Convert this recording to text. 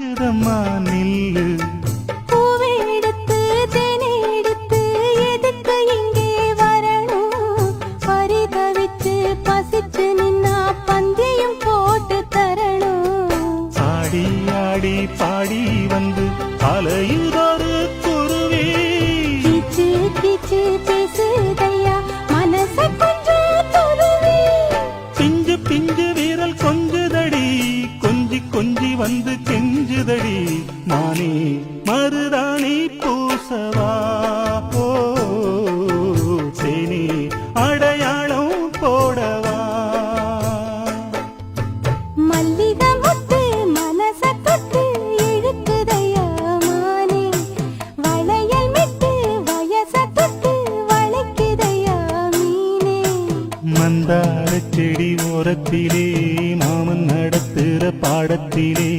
கேக்குதம்மா நில்லு. பூவை எடுத்து தேனை எடுத்து எதுக்கு இங்கே வரணும்? பரிதவிச்சு பசிச்சு நின்னா பந்தியும் போட்டு தரணும். ஆடி ஆடி பாடி வந்து அலையுதொரு குருவி. கீச்சு கீச்சு பேசுதையா மனச கொஞ்சம் துருவி. பிஞ்சு பிஞ்சு வீரல் கொஞ்சுதடி, கொஞ்சி கொஞ்சி வந்து கெஞ்சுதடி. நானே மருதாணி பூசவா, ஓ தேனே அடையாளம் போடவா. மல்லிகை முத்து மனச தொட்டு இழுக்குதையா மானே. வளையல் மிட்டு வயச தொட்டு வளைக்குதையா மீனே. மந்தார செடி ஓரத்திலே மாமன் நடத்துற பாடத்திலே